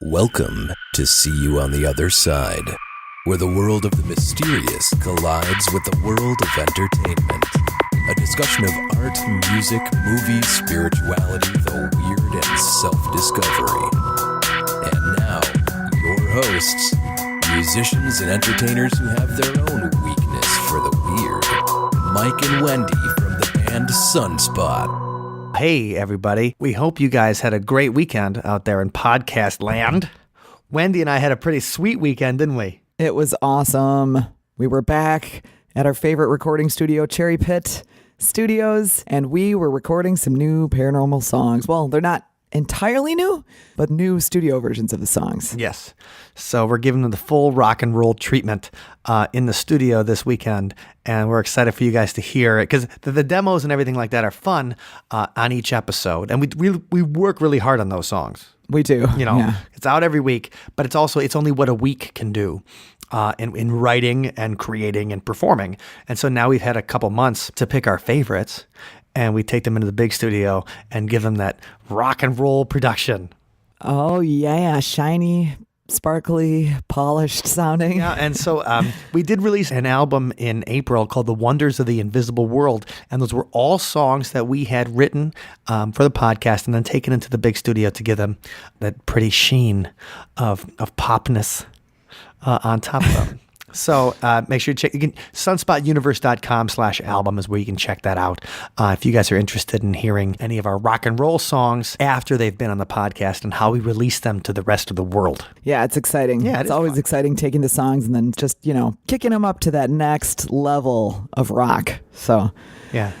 Welcome to See You on the Other Side, where the world of the mysterious collides with the world of entertainment. A discussion of art, music, movies, spirituality, the weird, and self-discovery. And now, your hosts, musicians and entertainers who have their own weakness for the weird, Mike and Wendy from the band Sunspot. Hey, everybody. We hope you guys had a great weekend out there in podcast land. Wendy and I had a pretty sweet weekend, didn't we? It was awesome. We were back at our favorite recording studio, Cherry Pit Studios, and we were recording some new paranormal songs. Well, they're not entirely new, but new studio versions of the songs. Yes. So we're giving them the full rock and roll treatment in the studio this weekend, and we're excited for you guys to hear it because the demos and everything like that are fun on each episode, and we work really hard on those songs. We do. You know, yeah. It's out every week, but it's only what a week can do in writing and creating and performing. And so now we've had a couple months to pick our favorites, and we take them into the big studio and give them that rock and roll production. Oh, yeah. Shiny, sparkly, polished sounding. Yeah, and so we did release an album in April called The Wonders of the Invisible World, and those were all songs that we had written for the podcast and then taken into the big studio to give them that pretty sheen of popness on top of them. So make sure you check. sunspotuniverse.com/album is where you can check that out if you guys are interested in hearing any of our rock and roll songs after they've been on the podcast and how we release them to the rest of the world. Yeah, it's exciting. Yeah, it's always exciting taking the songs and then just, kicking them up to that next level of rock. So yeah,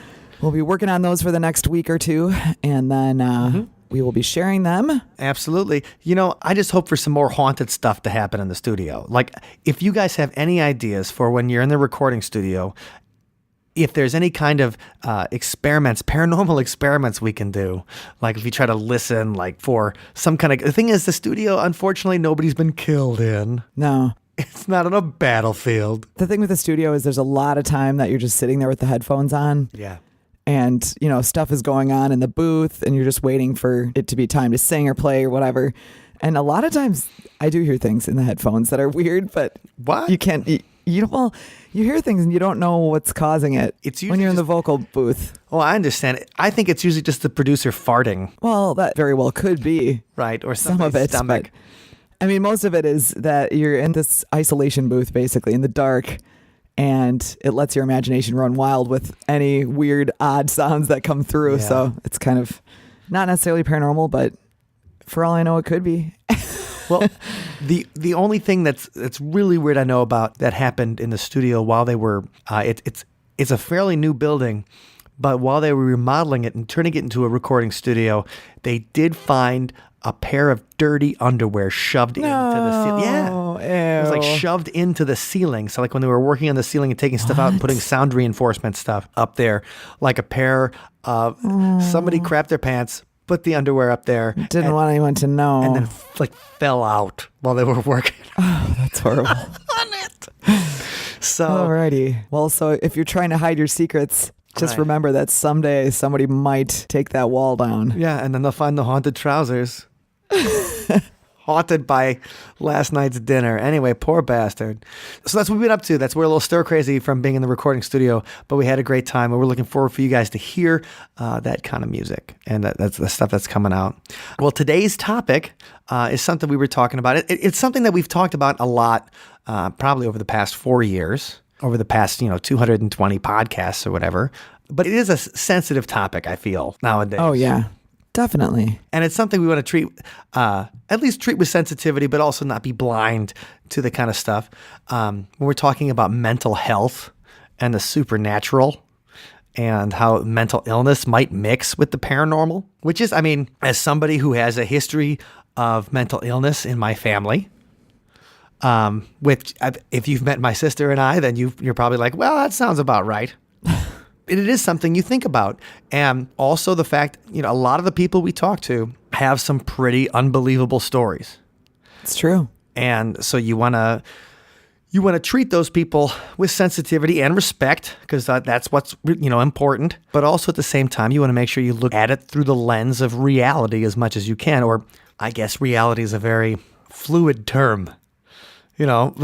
we'll be working on those for the next week or two, and then we will be sharing them. Absolutely. I just hope for some more haunted stuff to happen in the studio. Like, if you guys have any ideas for when you're in the recording studio, if there's any kind of paranormal experiments we can do, like if you try to listen, like for some kind of, the thing is, the studio, unfortunately, nobody's been killed in. No. It's not on a battlefield. The thing with the studio is there's a lot of time that you're just sitting there with the headphones on. Yeah. And, stuff is going on in the booth and you're just waiting for it to be time to sing or play or whatever. And a lot of times I do hear things in the headphones that are weird, but what? You can't, you hear things and you don't know what's causing it. It's usually when you're in the vocal booth. Oh, I understand. I think it's usually just the producer farting. Well, that very well could be. Right. Or some of it. Stomach. But, most of it is that you're in this isolation booth, basically in the dark. And it lets your imagination run wild with any weird, odd sounds that come through. Yeah. So it's kind of not necessarily paranormal, but for all I know, it could be. Well, the only thing that's really weird I know about that happened in the studio while they were it's a fairly new building, but while they were remodeling it and turning it into a recording studio, they did find a pair of dirty underwear shoved into the ceiling. Yeah. Ew. It was like shoved into the ceiling. So like when they were working on the ceiling and taking stuff out and putting sound reinforcement stuff up there, like a pair of somebody crapped their pants, put the underwear up there. Didn't want anyone to know. And then fell out while they were working. Oh, that's horrible. on it. So Alrighty. Well, so if you're trying to hide your secrets, just right. remember that someday somebody might take that wall down. Yeah, and then they'll find the haunted trousers. Haunted by last night's dinner. Anyway, poor bastard. So that's what we've been up to. We're a little stir crazy from being in the recording studio, but we had a great time, and we're looking forward for you guys to hear that kind of music, and that's the stuff that's coming out. Well, today's topic is something we were talking about. It's something that we've talked about a lot, probably over the past 4 years, over the past 220 podcasts or whatever. But it is a sensitive topic, I feel, nowadays. Oh, yeah. Definitely. And it's something we want to treat, at least treat with sensitivity, but also not be blind to the kind of stuff. When we're talking about mental health and the supernatural and how mental illness might mix with the paranormal, which is, as somebody who has a history of mental illness in my family, which if you've met my sister and I, then you're probably like, well, that sounds about right. It is something you think about. And also the fact, a lot of the people we talk to have some pretty unbelievable stories. It's true. And so you want to treat those people with sensitivity and respect, because that's what's important. But also at the same time, you want to make sure you look at it through the lens of reality as much as you can, or I guess reality is a very fluid term. You know,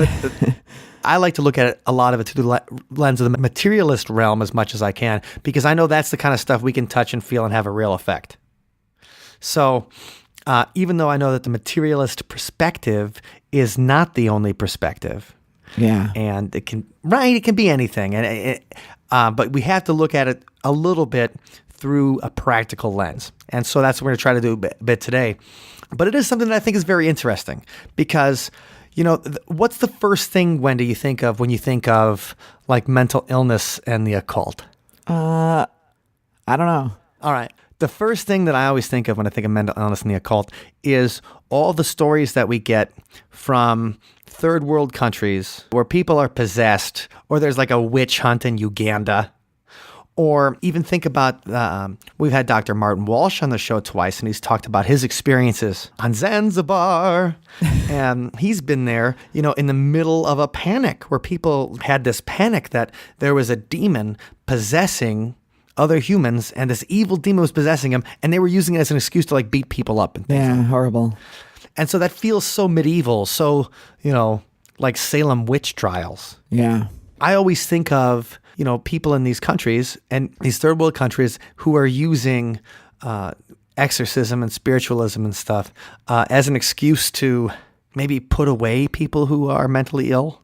I like to look at a lot of it through the lens of the materialist realm as much as I can, because I know that's the kind of stuff we can touch and feel and have a real effect. So even though I know that the materialist perspective is not the only perspective, and it can be anything, but we have to look at it a little bit through a practical lens, and so that's what we're going to try to do a bit today. But it is something that I think is very interesting because, you know, what's the first thing, Wendy, you think of when you think of like mental illness and the occult? I don't know. All right. The first thing that I always think of when I think of mental illness and the occult is all the stories that we get from third world countries where people are possessed, or there's like a witch hunt in Uganda. Or even think about, we've had Dr. Martin Walsh on the show twice, and he's talked about his experiences on Zanzibar. And he's been there, you know, in the middle of a panic where people had this panic that there was a demon possessing other humans, and this evil demon was possessing them, and they were using it as an excuse to like beat people up and things. Yeah, horrible. And so that feels so medieval, so, you know, like Salem witch trials. Yeah. I always think of, you know, people in these countries and these third world countries who are using exorcism and spiritualism and stuff as an excuse to maybe put away people who are mentally ill,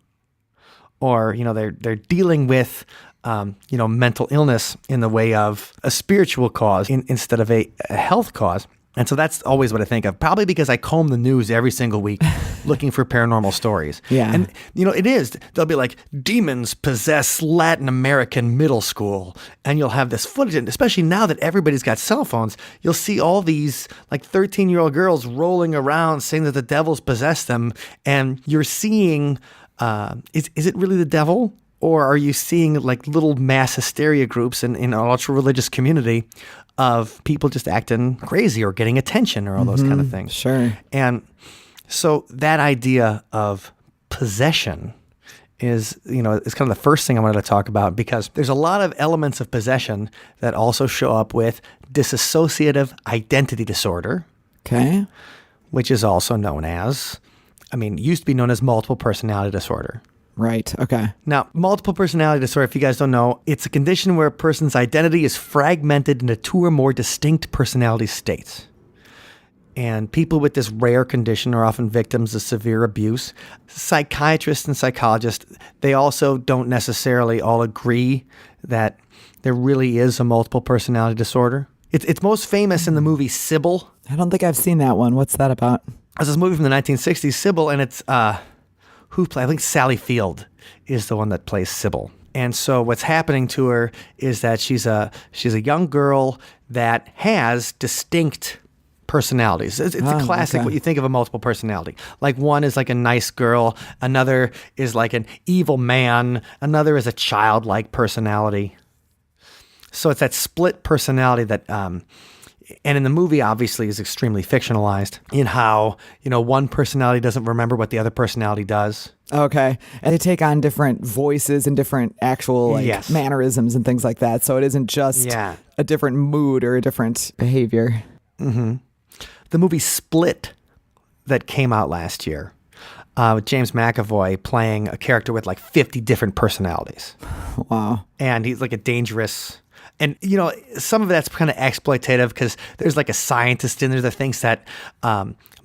or, you know, they're dealing with you know, mental illness in the way of a spiritual cause instead of a health cause. And so that's always what I think of, probably because I comb the news every single week looking for paranormal stories. Yeah. And, you know, it is. They'll be like, demons possess Latin American middle school. And you'll have this footage, and especially now that everybody's got cell phones, you'll see all these like 13-year-old girls rolling around saying that the devil's possessed them. And you're seeing, is it really the devil? Or are you seeing like little mass hysteria groups in an ultra-religious community of people just acting crazy or getting attention or all those kind of things? Sure. And so that idea of possession is, you know, is kind of the first thing I wanted to talk about, because there's a lot of elements of possession that also show up with dissociative identity disorder. Okay. Which is also known as, used to be known as multiple personality disorder. Right. Okay. Now, multiple personality disorder, if you guys don't know, it's a condition where a person's identity is fragmented into two or more distinct personality states. And people with this rare condition are often victims of severe abuse. Psychiatrists and psychologists, they also don't necessarily all agree that there really is a multiple personality disorder. It's most famous in the movie Sybil. I don't think I've seen that one. What's that about? It's this movie from the 1960s, Sybil, and it's... I think Sally Field is the one that plays Sybil. And so what's happening to her is that she's a young girl that has distinct personalities. It's a classic, what you think of a multiple personality. Like one is like a nice girl, another is like an evil man, another is a childlike personality. So it's that split personality that... and in the movie, obviously, is extremely fictionalized in how, you know, one personality doesn't remember what the other personality does. Okay. And they take on different voices and different actual mannerisms and things like that. So it isn't just a different mood or a different behavior. Mm-hmm. The movie Split that came out last year, with James McAvoy playing a character with like 50 different personalities. Wow. And he's like a dangerous... And, you know, some of that's kind of exploitative because there's like a scientist in there that thinks that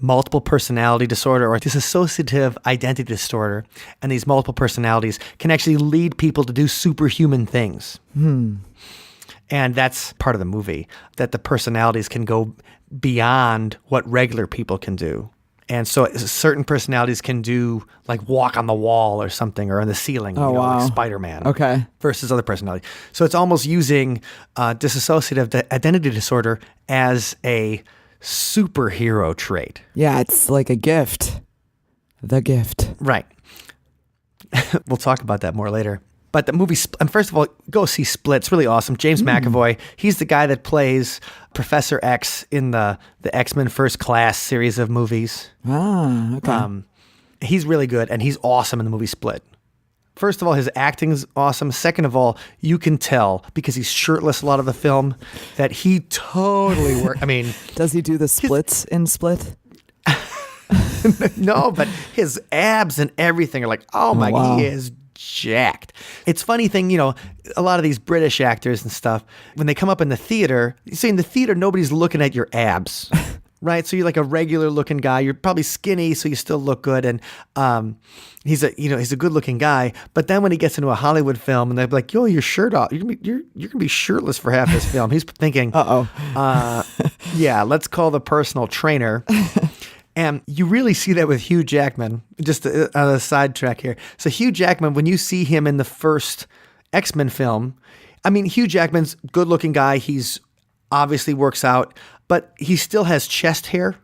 multiple personality disorder or dissociative identity disorder and these multiple personalities can actually lead people to do superhuman things. And that's part of the movie, that the personalities can go beyond what regular people can do. And so certain personalities can do like walk on the wall or something, or on the ceiling, like Spider-Man. Okay. Versus other personalities. So it's almost using dissociative identity disorder as a superhero trait. Yeah, it's like a gift. The gift. Right. We'll talk about that more later. But the movie, and first of all, go see Split. It's really awesome. James McAvoy, he's the guy that plays Professor X in the X-Men First Class series of movies. Ah, okay. He's really good, and he's awesome in the movie Split. First of all, his acting is awesome. Second of all, you can tell, because he's shirtless a lot of the film, that he totally worked. Does he do the splits in Split? No, but his abs and everything are like, oh my, wow. he is jacked. It's funny thing, a lot of these British actors and stuff, when they come up in the theater, you see in the theater, nobody's looking at your abs. Right, so you're like a regular looking guy. You're probably skinny, so you still look good, and he's a good looking guy. But then when he gets into a Hollywood film, and they're like, "Yo, your shirt off. You're gonna be shirtless for half this film." He's thinking, yeah, let's call the personal trainer." And you really see that with Hugh Jackman. Just on a sidetrack here. So Hugh Jackman, when you see him in the first X-Men film, I mean, Hugh Jackman's a good looking guy. He's obviously works out. But he still has chest hair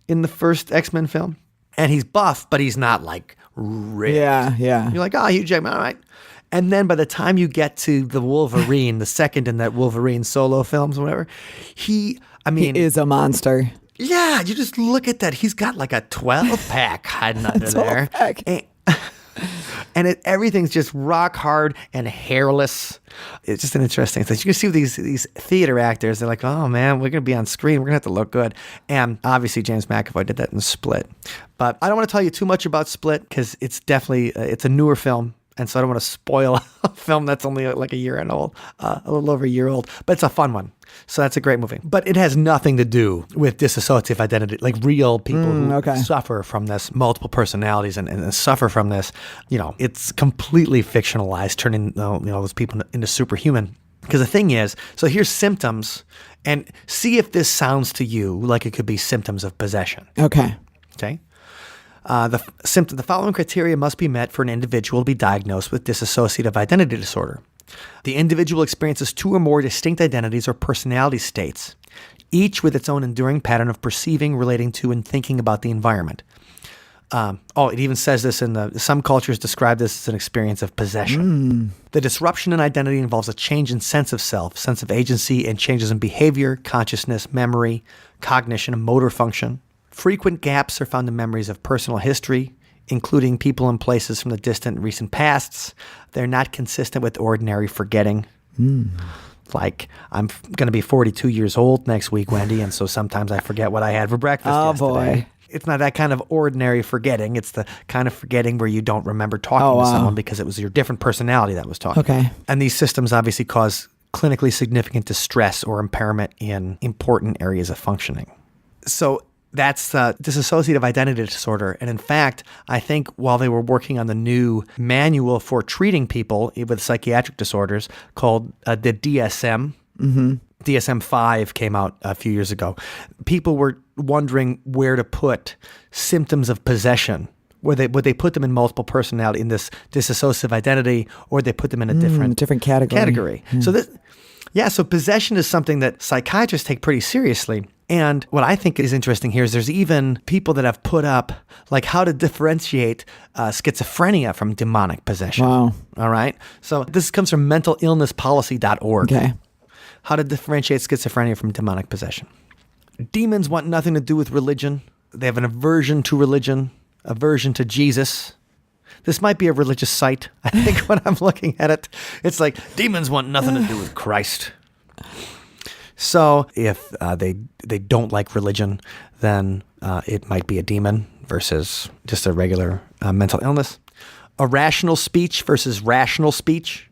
in the first X-Men film. And he's buff, but he's not like ripped. Yeah. You're like, oh, Hugh Jackman, all right. And then by the time you get to the Wolverine, the second in that Wolverine solo films or whatever, he is a monster. Yeah, you just look at that. He's got like a 12-pack hiding under there. And everything's just rock hard and hairless. It's just an interesting thing. You can see these theater actors. They're like, oh man, we're going to be on screen. We're going to have to look good. And obviously James McAvoy did that in Split. But I don't want to tell you too much about Split because it's definitely, it's a newer film. And so I don't want to spoil a film that's only like a year and old, a little over a year old. But it's a fun one. So that's a great movie. But it has nothing to do with dissociative identity, like real people who suffer from this, multiple personalities and suffer from this. It's completely fictionalized, turning those people into superhuman. Because the thing is, so here's symptoms, and see if this sounds to you like it could be symptoms of possession. Okay. The following criteria must be met for an individual to be diagnosed with dissociative identity disorder. The individual experiences two or more distinct identities or personality states, each with its own enduring pattern of perceiving, relating to, and thinking about the environment. It even says this some cultures describe this as an experience of possession. The disruption in identity involves a change in sense of self, sense of agency, and changes in behavior, consciousness, memory, cognition, and motor function. Frequent gaps are found in memories of personal history, including people and places from the distant and recent pasts. They're not consistent with ordinary forgetting. Like, I'm going to be 42 years old next week, Wendy, and so sometimes I forget what I had for breakfast yesterday. Boy. It's not that kind of ordinary forgetting. It's the kind of forgetting where you don't remember talking to someone because it was your different personality that was talking. Okay. And these systems obviously cause clinically significant distress or impairment in important areas of functioning. So that's dissociative identity disorder. And in fact, I think while they were working on the new manual for treating people with psychiatric disorders called the DSM, DSM-5 came out a few years ago, people were wondering where to put symptoms of possession. Would they put them in multiple personality, in this dissociative identity, or they put them in a different category. Yeah. So possession is something that psychiatrists take pretty seriously. And what I think is interesting here is there's even people that have put up like how to differentiate schizophrenia from demonic possession. Wow. All right. So this comes from mentalillnesspolicy.org. Okay. How to differentiate schizophrenia from demonic possession. Demons want nothing to do with religion. They have an aversion to religion, aversion to Jesus. This might be a religious site. I think when I'm looking at it, it's like demons want nothing to do with Christ. So if they don't like religion, then it might be a demon versus just a regular mental illness. Irrational speech versus rational speech.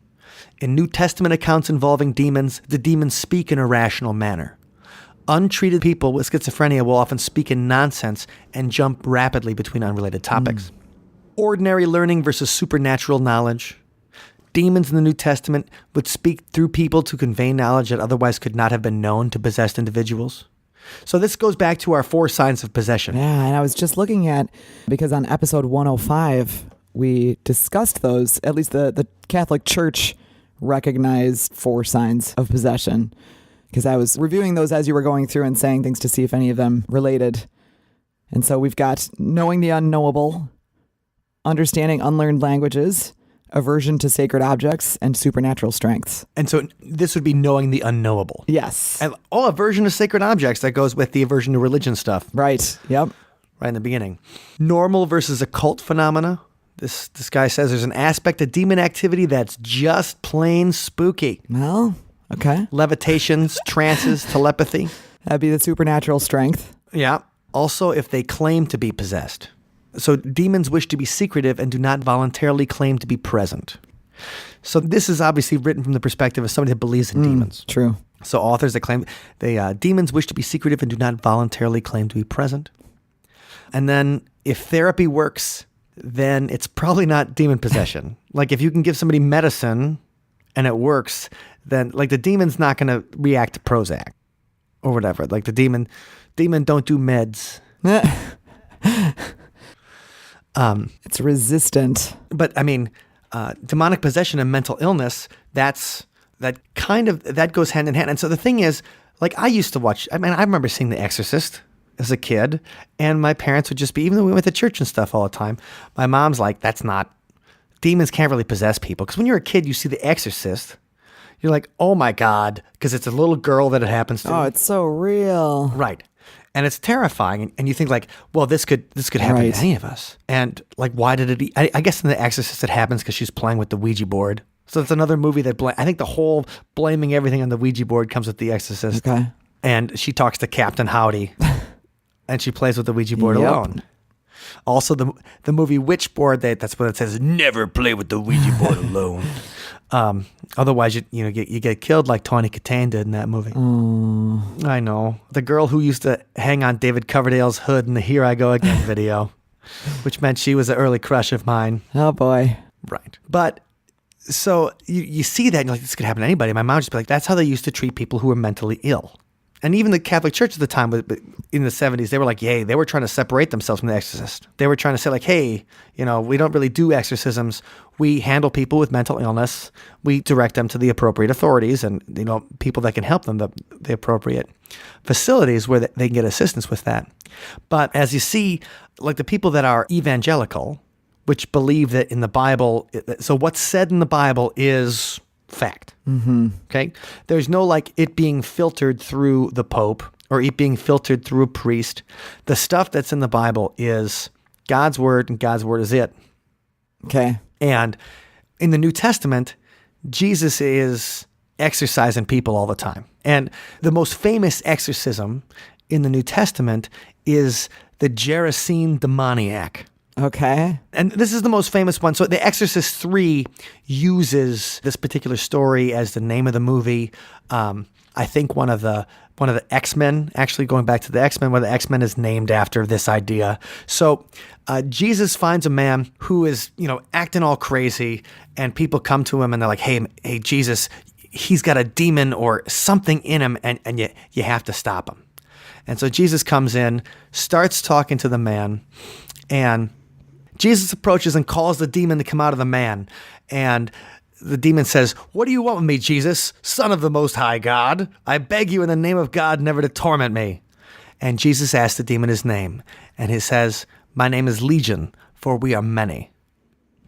In New Testament accounts involving demons, the demons speak in a rational manner. Untreated people with schizophrenia will often speak in nonsense and jump rapidly between unrelated topics. Ordinary learning versus supernatural knowledge. Demons in the New Testament would speak through people to convey knowledge that otherwise could not have been known to possessed individuals. So this goes back to our 4 signs of possession. Yeah, and I was just looking at, because on episode 105, we discussed those, at least the Catholic Church recognized 4 signs of possession. Because I was reviewing those as you were going through and saying things to see if any of them related. And so we've got knowing the unknowable, understanding unlearned languages, aversion to sacred objects, and supernatural strengths. And so this would be knowing the unknowable. Yes. And aversion to sacred objects. That goes with the aversion to religion stuff. Right. Yep. Right in the beginning. Normal versus occult phenomena. This guy says there's an aspect of demon activity that's just plain spooky. Well, okay. Levitations, trances, telepathy. That'd be the supernatural strength. Yeah. Also, if they claim to be possessed. So demons wish to be secretive and do not voluntarily claim to be present. So this is obviously written from the perspective of somebody that believes in demons. True. So authors that claim demons wish to be secretive and do not voluntarily claim to be present. And then if therapy works, then it's probably not demon possession. Like if you can give somebody medicine and it works, then like the demon's not going to react to Prozac or whatever. Like the demon don't do meds. It's resistant. But I mean, demonic possession and mental illness, that goes hand in hand. And so the thing is, like I used to watch, I remember seeing The Exorcist as a kid, and my parents would just be, even though we went to church and stuff all the time, my mom's like, demons can't really possess people. Because when you're a kid, you see The Exorcist, you're like, oh my God, because it's a little girl that it happens to. Oh, it's so real. Right. And it's terrifying. And you think like, well, this could happen to any of us. And like, why did it, I guess in The Exorcist it happens because she's playing with the Ouija board. So it's another movie that, I think the whole blaming everything on the Ouija board comes with The Exorcist. Okay. And she talks to Captain Howdy. And she plays with the Ouija board alone. Also, the movie Witchboard, that's what it says, never play with the Ouija board alone. Otherwise, you get killed like Tawny Katane did in that movie. I know. The girl who used to hang on David Coverdale's hood in the Here I Go Again video, which meant she was an early crush of mine. Oh, boy. Right. But so you see that and you're like, this could happen to anybody. My mom would just be like, that's how they used to treat people who were mentally ill. And even the Catholic Church at the time, in the 70s, they were like, yay, they were trying to separate themselves from the exorcist. They were trying to say like, hey, we don't really do exorcisms. We handle people with mental illness. We direct them to the appropriate authorities and, people that can help them, the appropriate facilities where they can get assistance with that. But as you see, like the people that are evangelical, which believe that in the Bible, so what's said in the Bible is fact. Mm-hmm. Okay. There's no like it being filtered through the Pope or it being filtered through a priest. The stuff that's in the Bible is God's word, and God's word is it. Okay. And in the New Testament, Jesus is exorcising people all the time. And the most famous exorcism in the New Testament is the Gerasene demoniac. Okay. And this is the most famous one. So The Exorcist 3 uses this particular story as the name of the movie. I think one of the X-Men, actually going back to the X-Men, where the X-Men is named after this idea. So Jesus finds a man who is, acting all crazy, and people come to him and they're like, hey, Jesus, he's got a demon or something in him, and you have to stop him. And so Jesus comes in, starts talking to the man, and Jesus approaches and calls the demon to come out of the man. And the demon says, "What do you want with me, Jesus, Son of the Most High God? I beg you in the name of God never to torment me." And Jesus asks the demon his name. And he says, "My name is Legion, for we are many."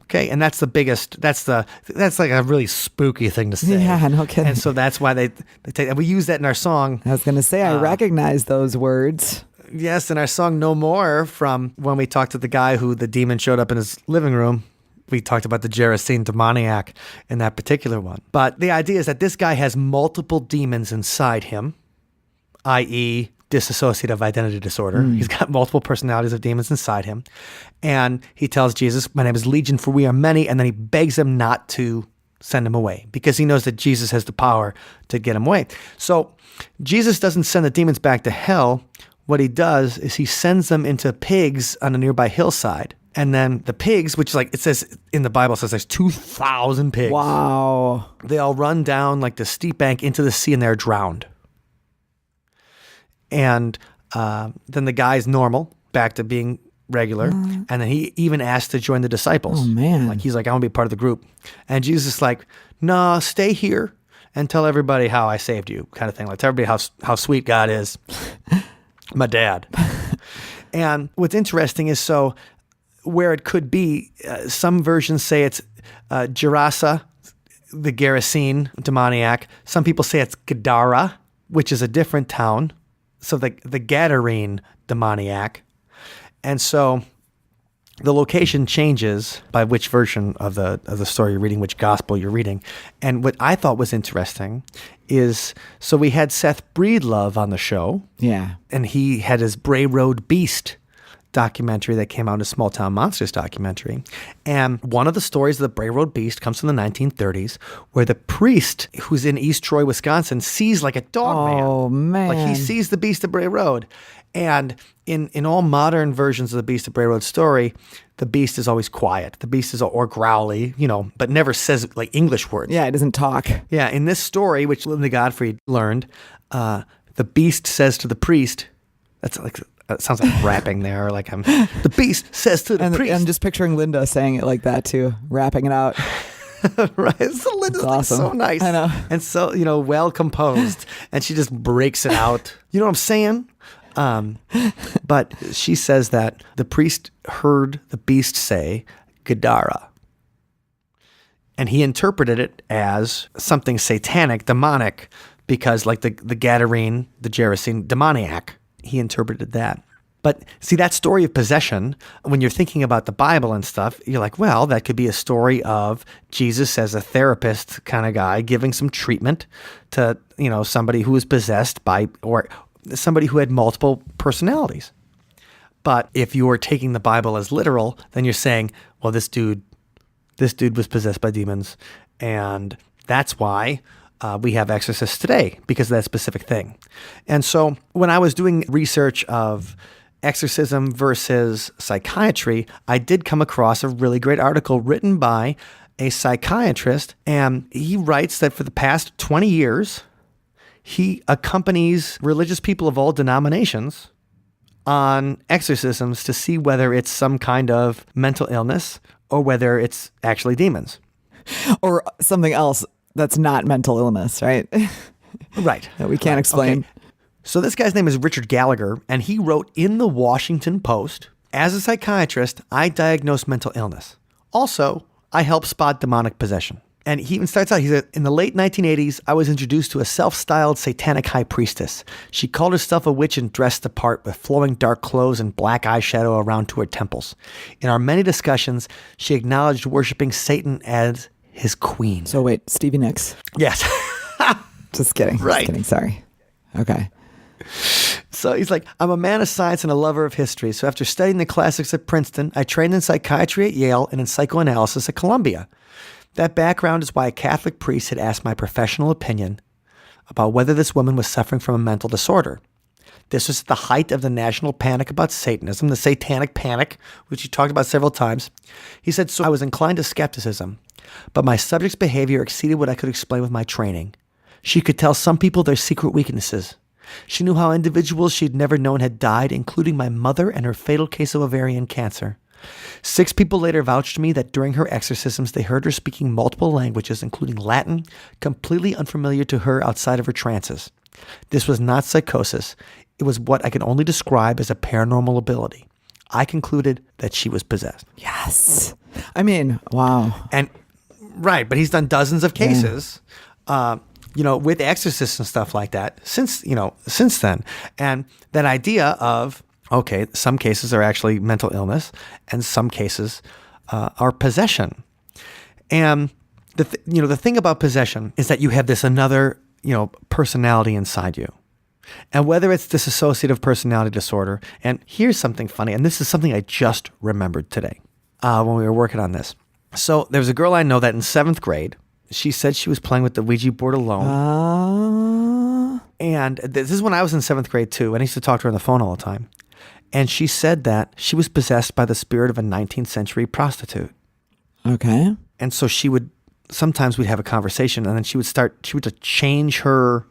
Okay, and that's the biggest, that's like a really spooky thing to say. Yeah, no kidding. And so that's why they take, and we use that in our song. I was going to say, I recognize those words. Yes, in our song No More, from when we talked to the guy who the demon showed up in his living room, we talked about the Gerasene demoniac in that particular one. But the idea is that this guy has multiple demons inside him, i.e. dissociative identity disorder. He's got multiple personalities of demons inside him. And he tells Jesus, "My name is Legion, for we are many." And then he begs him not to send him away because he knows that Jesus has the power to get him away. So Jesus doesn't send the demons back to hell. What he does is he sends them into pigs on a nearby hillside. And then the pigs, which is like, it says in the Bible, it says there's 2,000 pigs. Wow. They all run down like the steep bank into the sea and they're drowned. And then the guy's normal, back to being regular. And then he even asked to join the disciples. Oh, man. Like he's like, I want to be part of the group. And Jesus is like, "No, stay here and tell everybody how I saved you," kind of thing. Like tell everybody how sweet God is. My dad. And what's interesting is, so where it could be, some versions say it's Gerasa, the Gerasene demoniac. Some people say it's Gadara, which is a different town. So the Gadarene demoniac. And so the location changes by which version of the story you're reading, which gospel you're reading. And what I thought was interesting is, so we had Seth Breedlove on the show. Yeah. And he had his Bray Road Beast documentary that came out, a Small Town Monsters documentary. And one of the stories of the Bray Road Beast comes from the 1930s, where the priest who's in East Troy, Wisconsin, sees like a dog man. Oh, man. Like he sees the Beast of Bray Road. And in all modern versions of the Beast of Bray Road story, the Beast is always quiet. The Beast is or growly, but never says like English words. Yeah, it doesn't talk. Yeah, in this story, which Linda Godfrey learned, the Beast says to the priest, that sounds like rapping there, like the Beast says to the priest. I'm just picturing Linda saying it like that too, rapping it out. Right. So Linda's awesome. so nice. I know. And so, well composed. And she just breaks it out. You know what I'm saying? But she says that the priest heard the Beast say Gadara. And he interpreted it as something satanic, demonic, because like the Gadarene, the Gerasene, demoniac. He interpreted that. But see, that story of possession, when you're thinking about the Bible and stuff, you're like, well, that could be a story of Jesus as a therapist kind of guy giving some treatment to, somebody who was possessed by, or somebody who had multiple personalities. But if you are taking the Bible as literal, then you're saying, well, this dude was possessed by demons. And that's why we have exorcists today, because of that specific thing. And so when I was doing research of exorcism versus psychiatry, I did come across a really great article written by a psychiatrist. And he writes that for the past 20 years, he accompanies religious people of all denominations on exorcisms to see whether it's some kind of mental illness or whether it's actually demons. Or something else that's not mental illness, right? Right. That we can't explain. Okay. So this guy's name is Richard Gallagher, and he wrote in the Washington Post, as a psychiatrist, I diagnose mental illness. Also, I help spot demonic possession. And he even starts out, he said, in the late 1980s, I was introduced to a self-styled satanic high priestess. She called herself a witch and dressed the part with flowing dark clothes and black eyeshadow around to her temples. In our many discussions, she acknowledged worshiping Satan as his queen. So wait, Stevie Nicks. Yes. Just kidding. Right. Just kidding. Sorry. Okay. So he's like, I'm a man of science and a lover of history. So after studying the classics at Princeton, I trained in psychiatry at Yale and in psychoanalysis at Columbia. That background is why a Catholic priest had asked my professional opinion about whether this woman was suffering from a mental disorder. This was at the height of the national panic about Satanism, the satanic panic, which he talked about several times. He said, so I was inclined to skepticism, but my subject's behavior exceeded what I could explain with my training. She could tell some people their secret weaknesses. She knew how individuals she'd never known had died, including my mother and her fatal case of ovarian cancer. 6 people later vouched to me that during her exorcisms, they heard her speaking multiple languages, including Latin, completely unfamiliar to her outside of her trances. This was not psychosis. It was what I can only describe as a paranormal ability. I concluded that she was possessed. Yes. I mean, wow. And right, but he's done dozens of cases, with exorcists and stuff like that since then. And that idea of, okay, some cases are actually mental illness and some cases are possession. And the thing about possession is that you have this another, personality inside you. And whether it's dissociative personality disorder, and here's something funny, and this is something I just remembered today when we were working on this. So there's a girl I know that in 7th grade, she said she was playing with the Ouija board alone. And this is when I was in 7th grade too, and I used to talk to her on the phone all the time. And she said that she was possessed by the spirit of a 19th century prostitute. Okay. And so sometimes we'd have a conversation, and then she would change her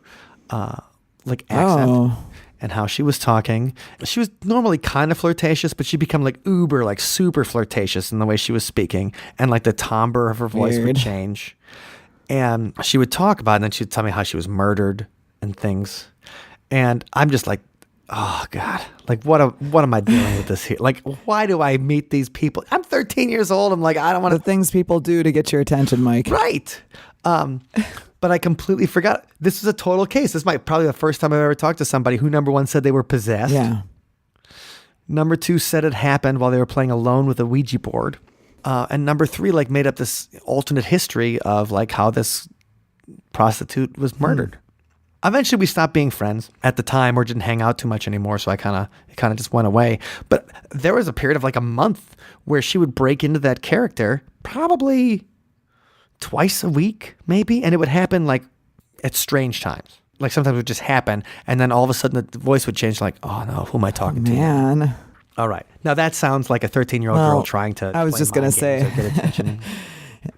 accent and how she was talking. She was normally kind of flirtatious, but she'd become uber, super flirtatious in the way she was speaking, and the timbre of her voice would change. And she would talk about it, and then she'd tell me how she was murdered and things. And I'm just like, oh God, what am I dealing with this here? Why do I meet these people? I'm 13 years old. I'm like, I don't want to. The things people do to get your attention, Mike. Right. But I completely forgot. This is a total case. This might probably the first time I've ever talked to somebody who, number 1, said they were possessed. Yeah. Number 2, said it happened while they were playing alone with a Ouija board. And number 3, made up this alternate history of how this prostitute was murdered. Eventually, we stopped being friends. At the time, or didn't hang out too much anymore, so it kind of just went away. But there was a period of like a month where she would break into that character probably twice a week, maybe, and it would happen like at strange times. Like sometimes it would just happen, and then all of a sudden the voice would change. Like, oh no, who am I talking to? Man. All right, now that sounds like a 13-year-old girl trying to. I was play just gonna mind say, games or get attention.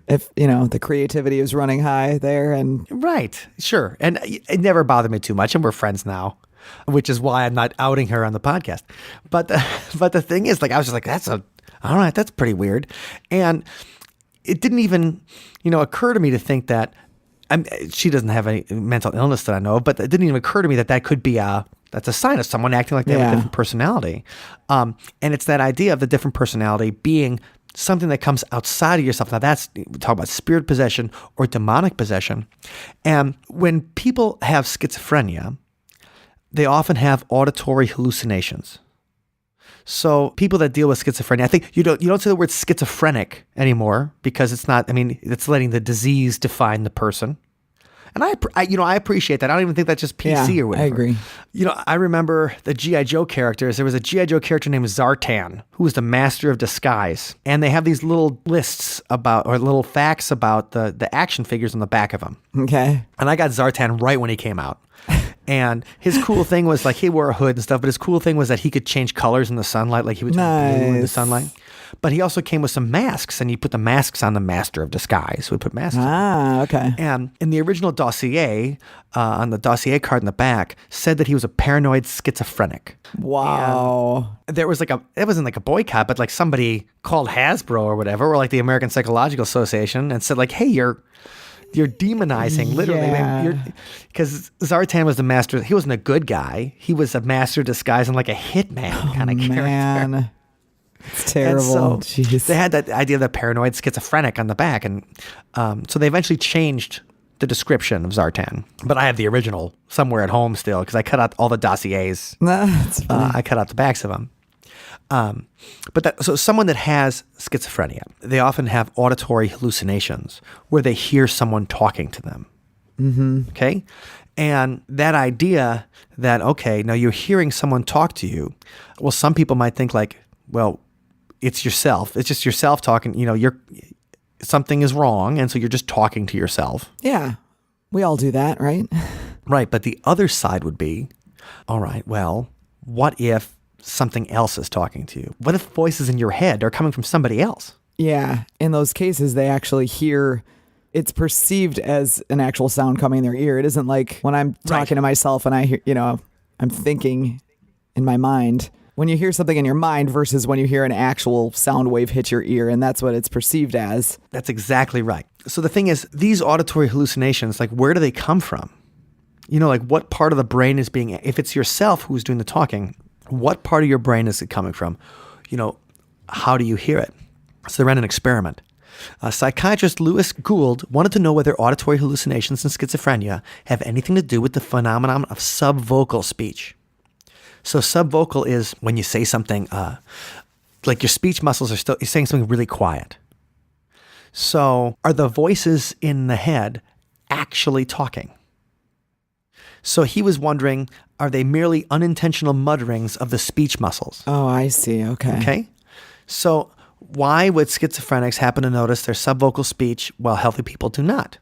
if the creativity is running high there, and Right, sure. And it never bothered me too much, and we're friends now, which is why I'm not outing her on the podcast. But the thing is, like, I was just like, all right, that's pretty weird. And it didn't even, occur to me to think that she doesn't have any mental illness that I know of, but it didn't even occur to me that could be that's a sign of someone acting like they have a different personality. And it's that idea of the different personality being something that comes outside of yourself. Now we talk about spirit possession or demonic possession. And when people have schizophrenia, they often have auditory hallucinations. So people that deal with schizophrenia, I think you don't say the word schizophrenic anymore because it's not, it's letting the disease define the person. And I appreciate that. I don't even think that's just PC or whatever. I agree. I remember the G.I. Joe characters. There was a G.I. Joe character named Zartan, who was the master of disguise. And they have these little lists or little facts about the action figures on the back of them. Okay. And I got Zartan right when he came out. And his cool thing was like he wore a hood and stuff, but his cool thing was that he could change colors in the sunlight, like he would turn blue in the sunlight. But he also came with some masks, and he put the masks on the master of disguise. So he put masks on. Okay. And in the original dossier, on the dossier card in the back, said that he was a paranoid schizophrenic. Wow. And there was it wasn't like a boycott, but like somebody called Hasbro or whatever, or like the American Psychological Association, and said like, hey, you're demonizing, literally. Because Zartan was the master. He wasn't a good guy. He was a master disguise and like a hitman kind of character. Man. It's terrible. So they had that idea of the paranoid schizophrenic on the back. And so they eventually changed the description of Zartan. But I have the original somewhere at home still because I cut out all the dossiers. That's funny. I cut out the backs of them. So someone that has schizophrenia, they often have auditory hallucinations where they hear someone talking to them. Mm-hmm. Okay? And that idea that, okay, now you're hearing someone talk to you, well, some people might think like, well, it's yourself. It's just yourself talking, something is wrong, and so you're just talking to yourself. Yeah. We all do that, right? Right, but the other side would be, all right, well, what if something else is talking to you? What if voices in your head are coming from somebody else? Yeah. In those cases, they actually hear, it's perceived as an actual sound coming in their ear. It isn't like when I'm talking to myself and I hear, I'm thinking in my mind. When you hear something in your mind versus when you hear an actual sound wave hit your ear, and that's what it's perceived as. That's exactly right. So the thing is, these auditory hallucinations, like where do they come from? Like what part of the brain is being, if it's yourself who's doing the talking, what part of your brain is it coming from? How do you hear it? So they ran an experiment. Psychiatrist Lewis Gould wanted to know whether auditory hallucinations in schizophrenia have anything to do with the phenomenon of subvocal speech. So subvocal is when you say something, like your speech muscles you're saying something really quiet. So are the voices in the head actually talking? So he was wondering, are they merely unintentional mutterings of the speech muscles? Oh, I see. Okay. So why would schizophrenics happen to notice their subvocal speech while healthy people do not?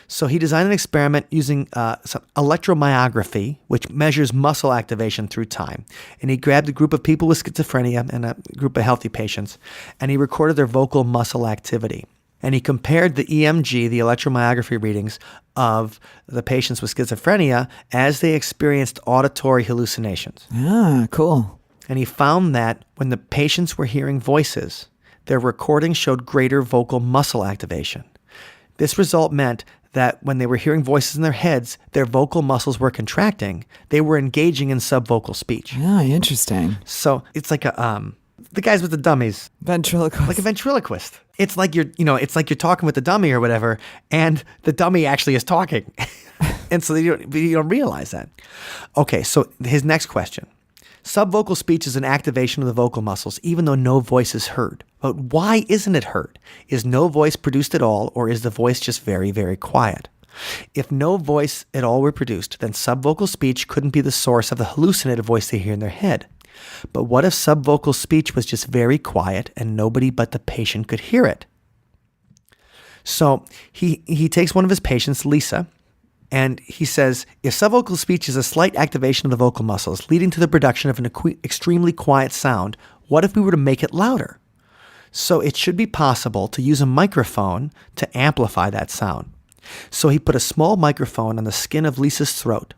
So he designed an experiment using some electromyography, which measures muscle activation through time. And he grabbed a group of people with schizophrenia and a group of healthy patients, and he recorded their vocal muscle activity. And he compared the EMG, the electromyography readings of the patients with schizophrenia as they experienced auditory hallucinations. Ah, cool. And he found that when the patients were hearing voices, their recordings showed greater vocal muscle activation. This result meant that when they were hearing voices in their heads, their vocal muscles were contracting. They were engaging in subvocal speech. Ah, interesting. So it's like the guys with the dummies. Ventriloquist. Like a ventriloquist. It's like you're talking with the dummy or whatever, and the dummy actually is talking. And so you don't realize that. Okay, so his next question. Subvocal speech is an activation of the vocal muscles, even though no voice is heard. But why isn't it heard? Is no voice produced at all, or is the voice just very, very quiet? If no voice at all were produced, then subvocal speech couldn't be the source of the hallucinated voice they hear in their head. But what if subvocal speech was just very quiet and nobody but the patient could hear it? So he takes one of his patients, Lisa, and he says, if subvocal speech is a slight activation of the vocal muscles leading to the production of an extremely quiet sound, what if we were to make it louder? So it should be possible to use a microphone to amplify that sound. So he put a small microphone on the skin of Lisa's throat,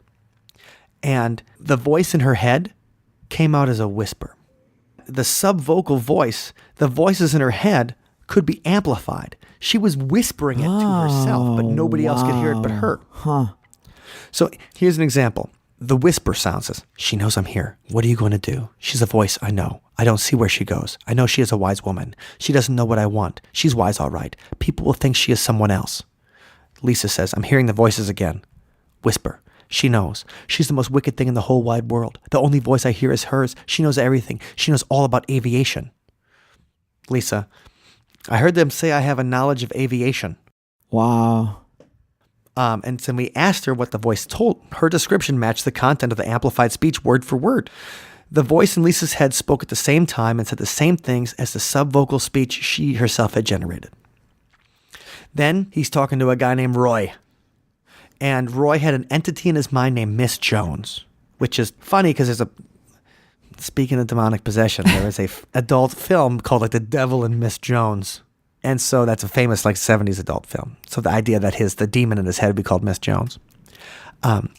and the voice in her head came out as a whisper. The subvocal voice, the voices in her head, could be amplified. She was whispering it to herself, but nobody else could hear it but her. So here's an example. The whisper sound says, she knows I'm here. What are you going to do? She's a voice I know. I don't see where she goes. I know she is a wise woman. She doesn't know what I want. She's wise, all right. People will think she is someone else. Lisa says, I'm hearing the voices again. Whisper. She knows. She's the most wicked thing in the whole wide world. The only voice I hear is hers. She knows everything. She knows all about aviation. Lisa, I heard them say I have a knowledge of aviation. Wow. And then we asked her what the voice told. Her description matched the content of the amplified speech word for word. The voice in Lisa's head spoke at the same time and said the same things as the subvocal speech she herself had generated. Then he's talking to a guy named Roy. And Roy had an entity in his mind named Miss Jones, which is funny because speaking of demonic possession, there is a adult film called like The Devil and Miss Jones. And so that's a famous like 70s adult film. So the idea that the demon in his head would be called Miss Jones.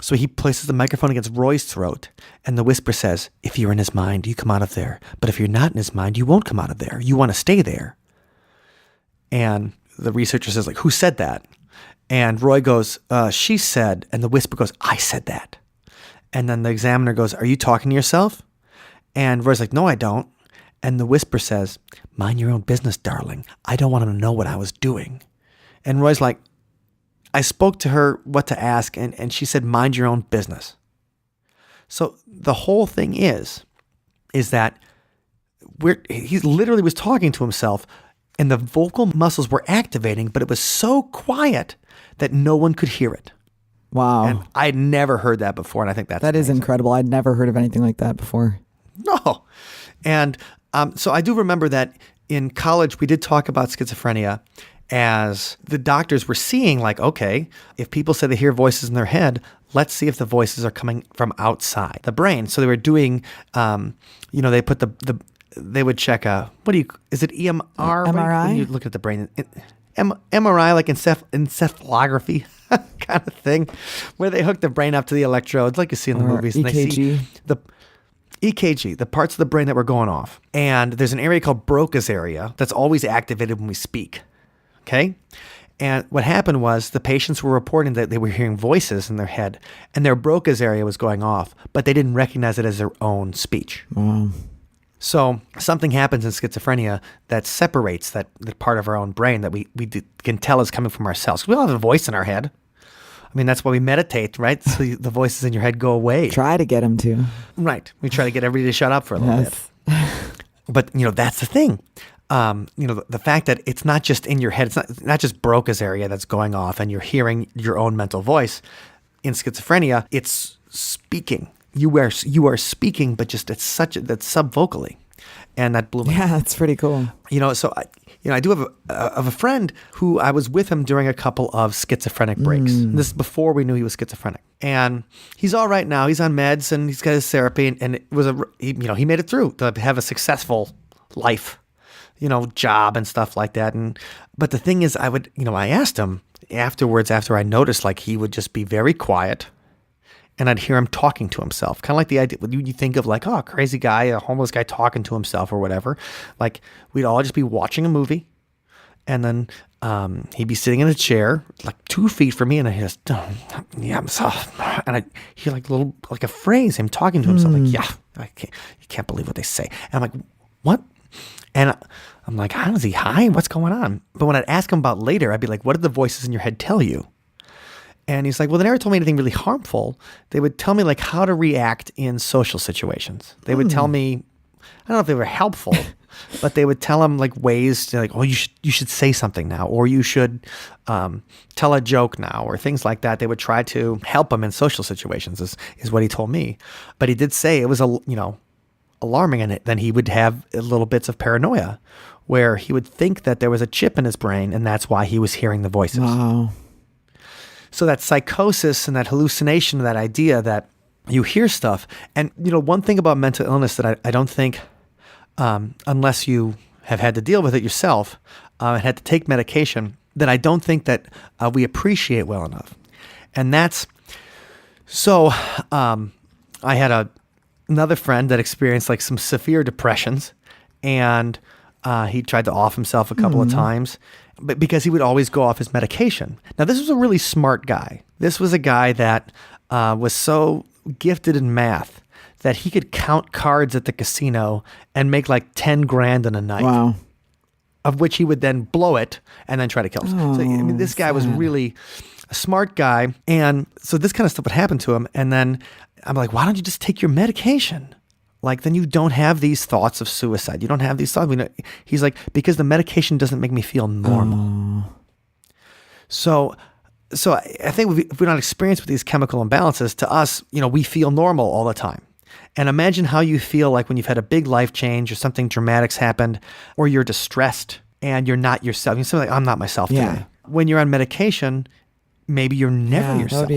So he places the microphone against Roy's throat, and the whisper says, if you're in his mind, you come out of there. But if you're not in his mind, you won't come out of there. You want to stay there. And the researcher says, like, who said that? And Roy goes, she said, and the whisper goes, I said that. And then the examiner goes, are you talking to yourself? And Roy's like, no, I don't. And the whisper says, mind your own business, darling. I don't want him to know what I was doing. And Roy's like, I spoke to her what to ask, and she said, mind your own business. So the whole thing is that he literally was talking to himself, and the vocal muscles were activating, but it was so quiet that no one could hear it. Wow. And I'd never heard that before, and I think that is incredible. I'd never heard of anything like that before. No. And so I do remember that in college, we did talk about schizophrenia as the doctors were seeing like, okay, if people say they hear voices in their head, let's see if the voices are coming from outside the brain. So they were doing, they put they would check is it EMR? MRI? When you look at the brain. MRI, like encephalography kind of thing, where they hook the brain up to the electrodes like you see in the movies. EKG. And they see the EKG, the parts of the brain that were going off. And there's an area called Broca's area that's always activated when we speak. Okay? And what happened was the patients were reporting that they were hearing voices in their head, and their Broca's area was going off, but they didn't recognize it as their own speech. Wow. So something happens in schizophrenia that separates that part of our own brain that we can tell is coming from ourselves. We all have a voice in our head. I mean, that's why we meditate, right? So the voices in your head go away. Try to get them to. Right. We try to get everybody to shut up for a little bit. But, that's the thing. The fact that it's not just in your head, it's not just Broca's area that's going off and you're hearing your own mental voice. In schizophrenia, it's speaking. You are speaking, but just that's subvocally. And that blew me. Yeah, that's pretty cool. So I do have a friend who I was with him during a couple of schizophrenic breaks. This is before we knew he was schizophrenic. And he's all right now. He's on meds and he's got his therapy, and it was he made it through to have a successful life, job and stuff like that. But the thing is, I asked him afterwards, after I noticed, like, he would just be very quiet. And I'd hear him talking to himself, kind of like the idea when you think of like, oh, a crazy guy, a homeless guy talking to himself or whatever. Like, we'd all just be watching a movie, and then he'd be sitting in a chair like 2 feet from me, and I hear, I'm soft, and I hear like a phrase, him talking to himself, like, you can't believe what they say. And I'm like, what? And I'm like, how is he high? What's going on? But when I'd ask him about later, I'd be like, what did the voices in your head tell you? And he's like, well, they never told me anything really harmful. They would tell me like how to react in social situations. They would tell me don't know if they were helpful, but they would tell him like ways to like, oh, you should say something now, or you should tell a joke now, or things like that. They would try to help him in social situations, is what he told me. But he did say it was alarming, and then he would have little bits of paranoia where he would think that there was a chip in his brain, and that's why he was hearing the voices. Wow. So that psychosis and that hallucination, that idea that you hear stuff. And, one thing about mental illness that I don't think, unless you have had to deal with it yourself and had to take medication, that I don't think that we appreciate well enough. And that's, so I had another friend that experienced like some severe depressions, and he tried to off himself a couple of times, but because he would always go off his medication. Now, this was a really smart guy. This was a guy that was so gifted in math that he could count cards at the casino and make like 10 grand in a night. Wow. Of which he would then blow it and then try to kill himself. So, I mean, this guy was really a smart guy. And so this kind of stuff would happen to him. And then I'm like, why don't you just take your medication? Like, then you don't have these thoughts of suicide. You don't have these thoughts. He's like, because the medication doesn't make me feel normal. So I think if we're not experienced with these chemical imbalances, to us, we feel normal all the time. And imagine how you feel like when you've had a big life change or something dramatic's happened, or you're distressed and you're not yourself. You're like, I'm not myself today. When you're on medication, maybe you're never yourself.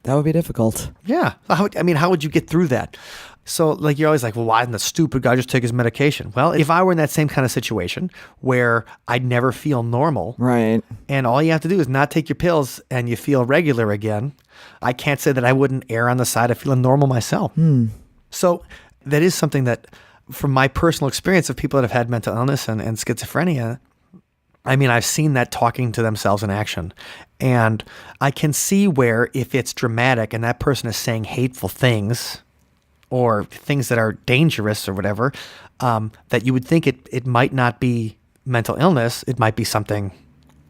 That would be difficult. Yeah. How would you get through that? So like, you're always like, well, why didn't the stupid guy just take his medication? Well, if I were in that same kind of situation where I'd never feel normal, right, and all you have to do is not take your pills and you feel regular again, I can't say that I wouldn't err on the side of feeling normal myself. So that is something that, from my personal experience of people that have had mental illness and schizophrenia, I mean, I've seen that talking to themselves in action. And I can see where if it's dramatic and that person is saying hateful things or things that are dangerous or whatever, that you would think it might not be mental illness. It might be something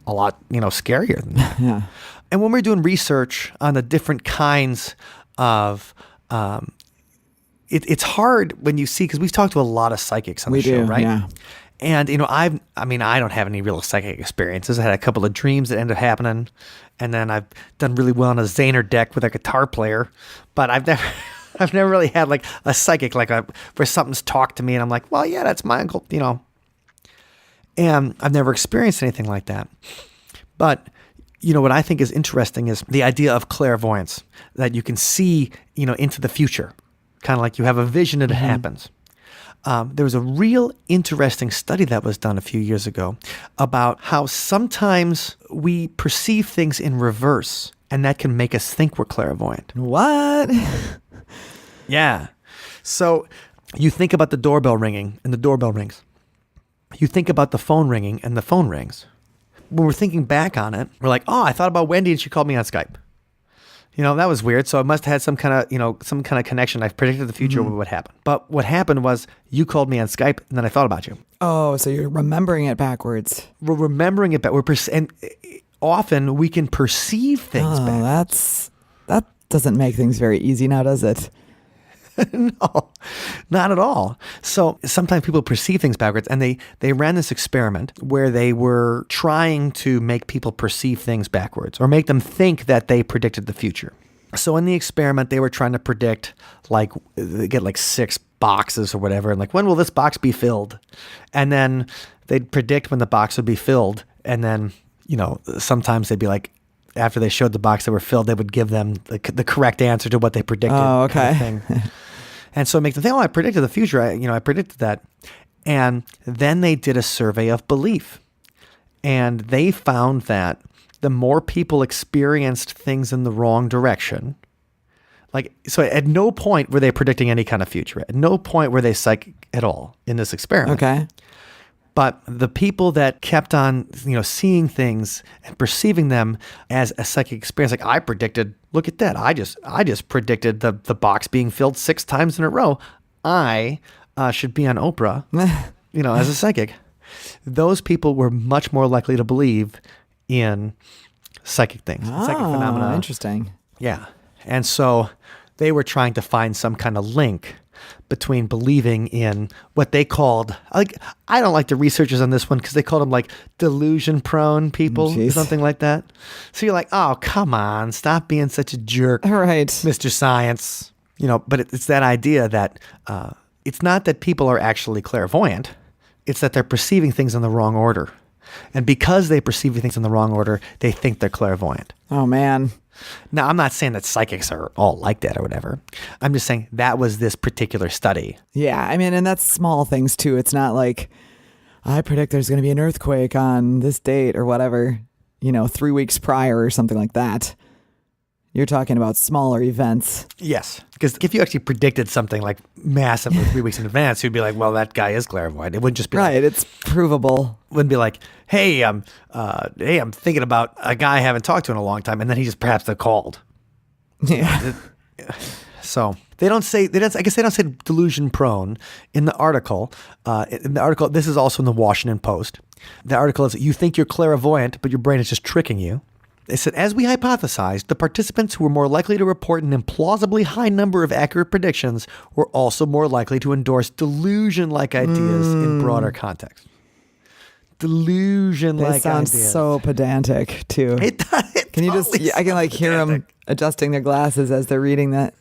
a lot, scarier than that. Yeah. And when we're doing research on the different kinds of, it's hard when you see, because we've talked to a lot of psychics on the show, right? Yeah. And, I don't have any real psychic experiences. I had a couple of dreams that ended up happening. And then I've done really well on a Zayner deck with a guitar player, but I've never really had like a psychic, where something's talked to me and I'm like, well, yeah, that's my uncle, and I've never experienced anything like that. But, what I think is interesting is the idea of clairvoyance, that you can see, into the future, kind of like you have a vision that it happens. There was a real interesting study that was done a few years ago about how sometimes we perceive things in reverse, and that can make us think we're clairvoyant. What? Yeah. So you think about the doorbell ringing, and the doorbell rings. You think about the phone ringing, and the phone rings. When we're thinking back on it, we're like, oh, I thought about Wendy, and she called me on Skype. That was weird. So it must have had some kind of connection. I've predicted the future would happen. But what happened was you called me on Skype, and then I thought about you. Oh, so you're remembering it backwards. We're remembering it back. And often we can perceive things backwards. That doesn't make things very easy now, does it? No, not at all. So sometimes people perceive things backwards, and they ran this experiment where they were trying to make people perceive things backwards or make them think that they predicted the future. So in the experiment, they were trying to predict, like, they get like 6 boxes or whatever, and like, when will this box be filled? And then they'd predict when the box would be filled, and then, sometimes they'd be like, after they showed the box that were filled, they would give them the correct answer to what they predicted. Oh, okay. Kind of thing. And so it makes them think, oh, I predicted the future. I predicted that. And then they did a survey of belief. And they found that the more people experienced things in the wrong direction, so at no point were they predicting any kind of future. At no point were they psychic at all in this experiment. Okay. But the people that kept on, seeing things and perceiving them as a psychic experience, like I predicted, look at that. I just predicted the box being filled 6 times in a row. I should be on Oprah, as a psychic. Those people were much more likely to believe in psychic things, psychic phenomena. Interesting. Yeah. And so they were trying to find some kind of link between believing in what they called, like, I don't like the researchers on this one because they called them like delusion prone people or something like that. So you're like, oh, come on, stop being such a jerk, Right. Mr. Science. But it's that idea that it's not that people are actually clairvoyant. It's that they're perceiving things in the wrong order. And because they perceive things in the wrong order, they think they're clairvoyant. Oh, man. Now, I'm not saying that psychics are all like that or whatever. I'm just saying that was this particular study. Yeah, I mean, and that's small things too. It's not like, I predict there's going to be an earthquake on this date or whatever, 3 weeks prior or something like that. You're talking about smaller events. Yes, because if you actually predicted something like massively 3 weeks in advance, you'd be like, well, that guy is clairvoyant. It wouldn't just be right. It's provable. It wouldn't be like, hey, I'm thinking about a guy I haven't talked to in a long time, and then he just perhaps called. Yeah. So I guess they don't say delusion prone in the article. This is also in the Washington Post. The article is, you think you're clairvoyant, but your brain is just tricking you. They said, as we hypothesized, the participants who were more likely to report an implausibly high number of accurate predictions were also more likely to endorse delusion-like ideas in broader context. Delusion-like ideas. They sound so pedantic, too. It does. Can you just, I can hear them adjusting their glasses as they're reading that.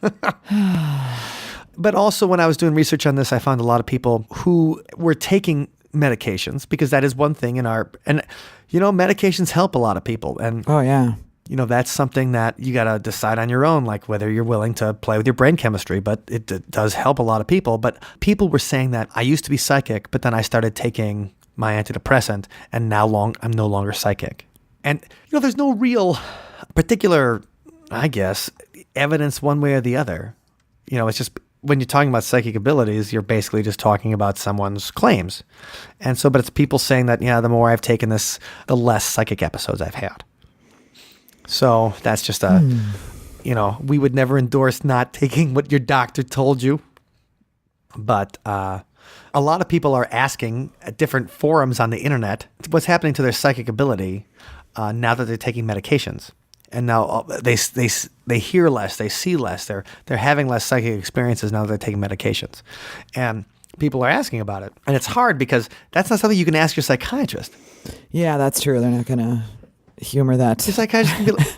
But also when I was doing research on this, I found a lot of people who were taking medications, because that is one thing medications help a lot of people. And oh, yeah. That's something that you got to decide on your own, like whether you're willing to play with your brain chemistry, but it does help a lot of people. But people were saying that I used to be psychic, but then I started taking my antidepressant and now I'm no longer psychic. And, there's no real particular, I guess, evidence one way or the other. It's just, when you're talking about psychic abilities, you're basically just talking about someone's claims. And so, but it's people saying that, the more I've taken this, the less psychic episodes I've had. So that's just we would never endorse not taking what your doctor told you. But a lot of people are asking at different forums on the internet what's happening to their psychic ability now that they're taking medications. And now they hear less, they see less, they're having less psychic experiences now that they're taking medications. And people are asking about it. And it's hard because that's not something you can ask your psychiatrist. Yeah, that's true. They're not going to humor that. Your psychiatrist can be like,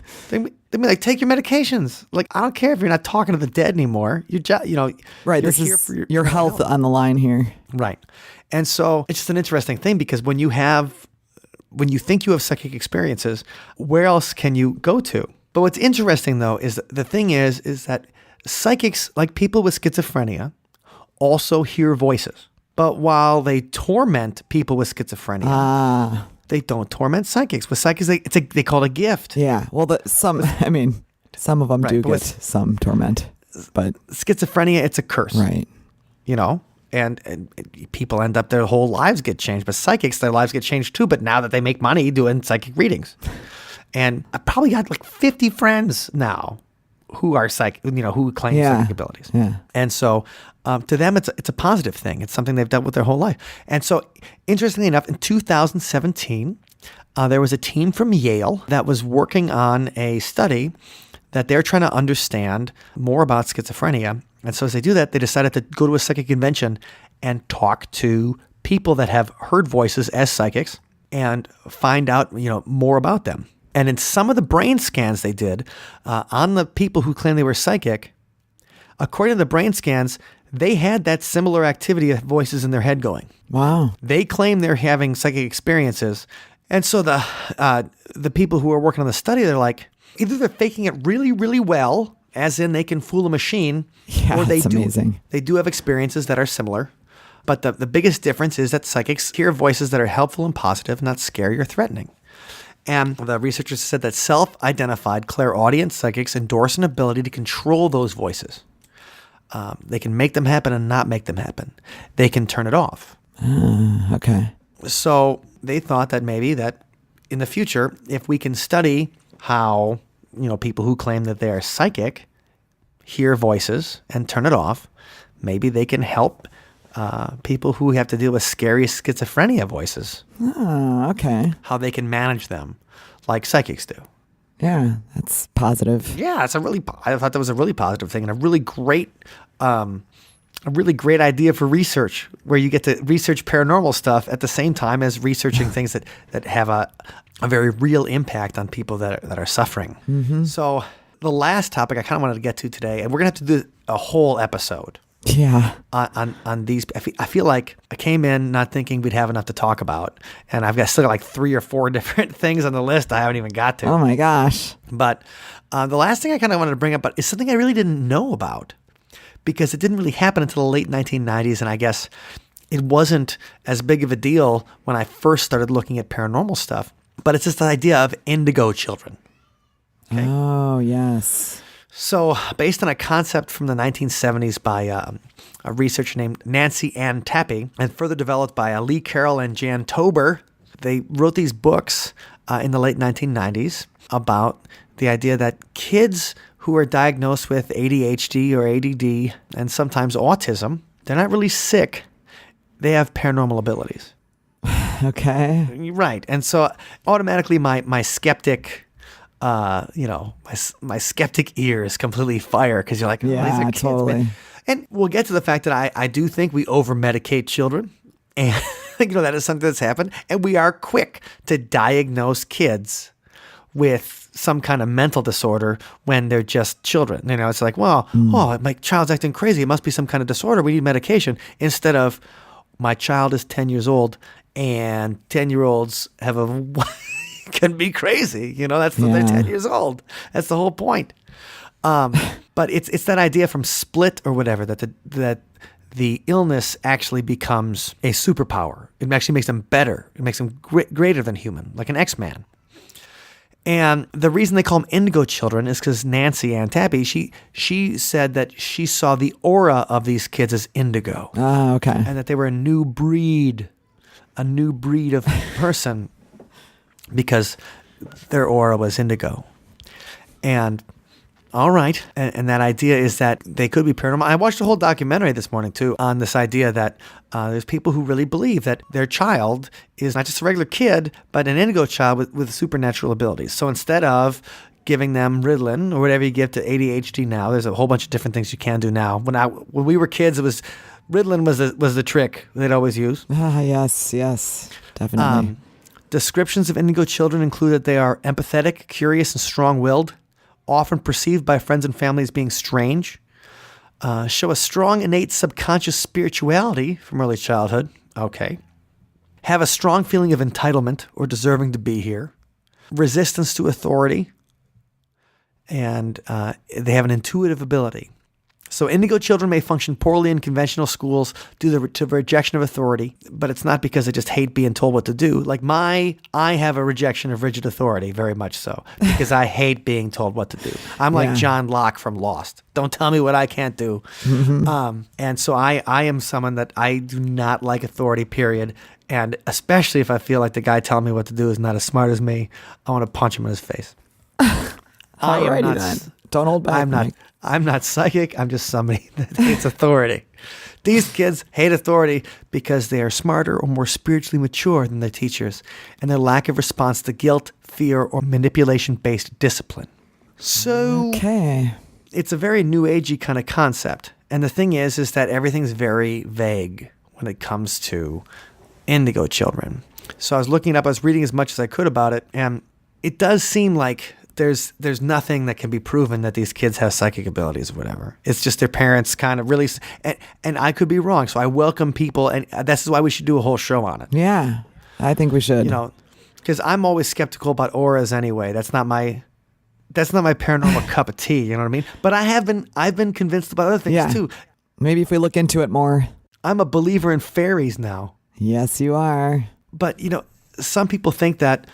they'd be like, take your medications. Like, I don't care if you're not talking to the dead anymore. Right, you're this here is for your health on the line here. Right. And so it's just an interesting thing, because when you think you have psychic experiences, where else can you go to? But what's interesting, though, is the thing is that psychics, like people with schizophrenia, also hear voices. But while they torment people with schizophrenia, they don't torment psychics. With psychics, they call it a gift. Yeah. Well, some of them do get some torment. But schizophrenia, it's a curse. Right. And people end up, their whole lives get changed. But psychics, their lives get changed too. But now that they make money doing psychic readings. And I probably got like 50 friends now who are who claim psychic abilities. Yeah. And so to them, it's a positive thing. It's something they've done with their whole life. And so interestingly enough, in 2017, there was a team from Yale that was working on a study that they're trying to understand more about schizophrenia. And so as they do that, they decided to go to a psychic convention and talk to people that have heard voices as psychics and find out, more about them. And in some of the brain scans they did on the people who claimed they were psychic, according to the brain scans, they had that similar activity of voices in their head going. Wow. They claim they're having psychic experiences. And so the people who are working on the study, they're like, either they're faking it really, really well, as in they can fool a machine, or they do have experiences that are similar. But the biggest difference is that psychics hear voices that are helpful and positive, not scary or threatening. And the researchers said that self-identified clairaudient psychics endorse an ability to control those voices. They can make them happen and not make them happen. They can turn it off. Okay. So they thought that maybe that in the future, if we can study how people who claim that they are psychic hear voices and turn it off, maybe they can help people who have to deal with scary schizophrenia voices. Oh, okay. How they can manage them like psychics do. Yeah, that's positive. Yeah, I thought that was a really positive thing and a really great idea for research, where you get to research paranormal stuff at the same time as researching things that have a very real impact on people that are suffering. Mm-hmm. So the last topic I kind of wanted to get to today, and we're going to have to do a whole episode Yeah. on these. I feel like I came in not thinking we'd have enough to talk about, and still got like 3 or 4 different things on the list I haven't even got to. Oh my gosh. But the last thing I kind of wanted to bring up is something I really didn't know about, because it didn't really happen until the late 1990s, and I guess it wasn't as big of a deal when I first started looking at paranormal stuff. But it's just the idea of Indigo Children. Okay? Oh, yes. So, based on a concept from the 1970s by a researcher named Nancy Ann Tappy, and further developed by Lee Carroll and Jan Tober, they wrote these books in the late 1990s about the idea that kids who are diagnosed with ADHD or ADD and sometimes autism, they're not really sick. They have paranormal abilities. Okay. Right. And so automatically my skeptic, my skeptic ears completely fire, because you're like, oh, these Yeah, are kids. totally. And we'll get to the fact that I do think we over-medicate children. And, that is something that's happened. And we are quick to diagnose kids with some kind of mental disorder when they're just children. It's like, well, my child's acting crazy. It must be some kind of disorder. We need medication. Instead of, my child is 10 years old and 10-year-olds can be crazy. They're 10 years old. That's the whole point. But it's that idea from Split or whatever that the illness actually becomes a superpower. It actually makes them better. It makes them greater than human, like an X-Man. And the reason they call them Indigo Children is because Nancy Ann Tappy, she said that she saw the aura of these kids as indigo. Oh, okay. And that they were a new breed of person because their aura was indigo. And all right. And that idea is that they could be paranormal. I watched a whole documentary this morning, too, on this idea that there's people who really believe that their child is not just a regular kid, but an indigo child with supernatural abilities. So instead of giving them Ritalin or whatever you give to ADHD now, there's a whole bunch of different things you can do now. When we were kids, it was Ritalin was the trick they'd always use. Ah, yes, definitely. Descriptions of indigo children include that they are empathetic, curious, and strong-willed, often perceived by friends and family as being strange, show a strong innate subconscious spirituality from early childhood, okay, have a strong feeling of entitlement or deserving to be here, resistance to authority, and they have an intuitive ability. So indigo children may function poorly in conventional schools due to rejection of authority, but it's not because they just hate being told what to do. Like I have a rejection of rigid authority, very much so, because I hate being told what to do. I'm like John Locke from Lost. Don't tell me what I can't do. Mm-hmm. And so I am someone that I do not like authority, period. And especially if I feel like the guy telling me what to do is not as smart as me, I want to punch him in his face. Alrighty then. Don't hold back. I'm not psychic. I'm just somebody that hates authority. These kids hate authority because they are smarter or more spiritually mature than their teachers, and their lack of response to guilt, fear, or manipulation-based discipline. So it's a very new agey kind of concept. And the thing is that everything's very vague when it comes to indigo children. So I was looking it up. I was reading as much as I could about it, and it does seem like there's nothing that can be proven that these kids have psychic abilities or whatever. It's just their parents kind of really, and I could be wrong. So I welcome people, and this is why we should do a whole show on it. Yeah, I think we should. Because I'm always skeptical about auras anyway. That's not my paranormal cup of tea. You know what I mean? But I've been convinced about other things too. Maybe if we look into it more. I'm a believer in fairies now. Yes, you are. But some people think that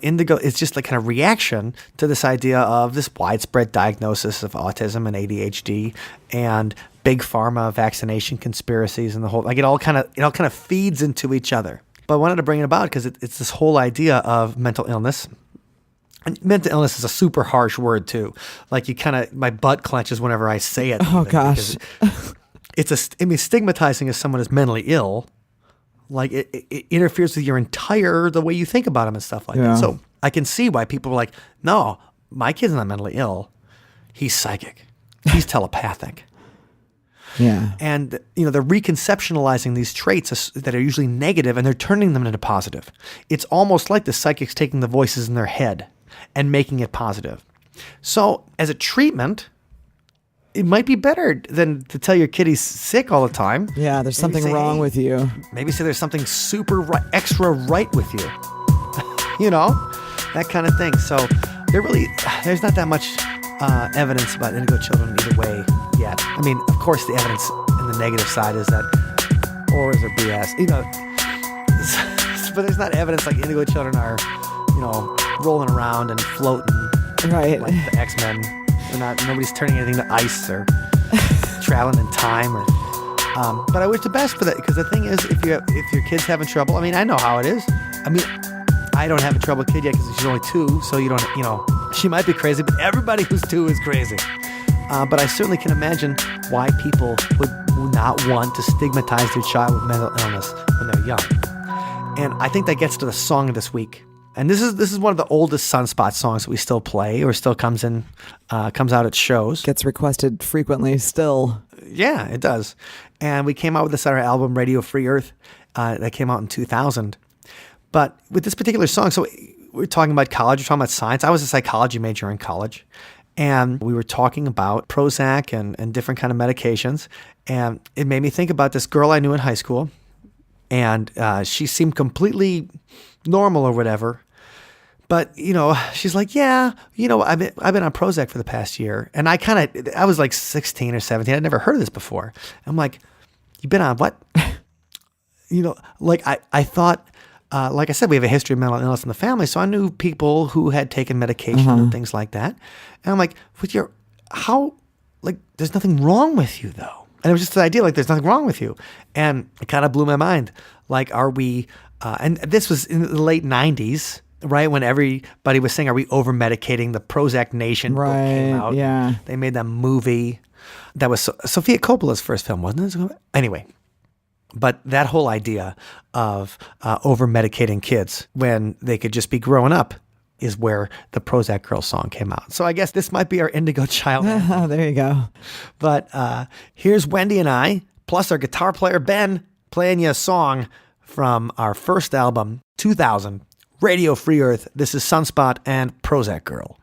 indigo is just like kind of reaction to this idea of this widespread diagnosis of autism and ADHD and big pharma vaccination conspiracies and the whole, like it all kind of feeds into each other. But I wanted to bring it about because it's this whole idea of mental illness. And mental illness is a super harsh word too. Like my butt clenches whenever I say it. Oh gosh. Stigmatizing as someone is mentally ill. Like it interferes with the way you think about them and stuff like that. So I can see why people were like, no, my kid's not mentally ill. He's psychic. He's telepathic. Yeah. And, they're reconceptualizing these traits that are usually negative and they're turning them into positive. It's almost like the psychic's taking the voices in their head and making it positive. So as a treatment, it might be better than to tell your kid he's sick all the time. Yeah, there's something wrong with you. Maybe say there's something extra right with you. That kind of thing. So there's not that much evidence about Indigo Children either way yet. I mean, of course, the evidence in the negative side is that auras are BS. But there's not evidence like Indigo Children are, rolling around and floating, right? Like the X-Men. Nobody's turning anything to ice or traveling in time. But I wish the best for that, because the thing is, if your kid's having trouble, I mean, I know how it is. I mean, I don't have a troubled kid yet because she's only 2, so you don't, she might be crazy, but everybody who's 2 is crazy. But I certainly can imagine why people would not want to stigmatize their child with mental illness when they're young. And I think that gets to the song of this week. And this is one of the oldest Sunspot songs that we still play or still comes out at shows. Gets requested frequently still. Yeah, it does. And we came out with this on our album Radio Free Earth that came out in 2000. But with this particular song, so we're talking about college, we're talking about science. I was a psychology major in college. And we were talking about Prozac and different kind of medications. And it made me think about this girl I knew in high school. And she seemed completely normal or whatever. But, she's like, yeah, I've been on Prozac for the past year. And I was like 16 or 17. I'd never heard of this before. I'm like, you've been on what? I thought, like I said, we have a history of mental illness in the family. So I knew people who had taken medication and things like that. And I'm like, there's nothing wrong with you though. And it was just the idea, like, there's nothing wrong with you. And it kind of blew my mind. Like, are we, and this was in the late 90s, right? When everybody was saying, are we over-medicating? The Prozac Nation book came out. Yeah. They made that movie. That was Sofia Coppola's first film, wasn't it? Anyway. But that whole idea of over-medicating kids when they could just be growing up is where the Prozac Girl song came out. So I guess this might be our Indigo Child. Oh, there you go. But here's Wendy and I, plus our guitar player Ben, playing you a song from our first album, 2000, Radio Free Earth. This is Sunspot and Prozac Girl.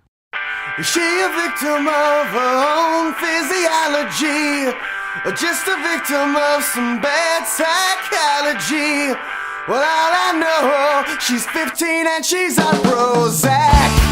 Is she a victim of her own physiology, or just a victim of some bad psychology? Well, all I know, she's 15 and she's on Prozac.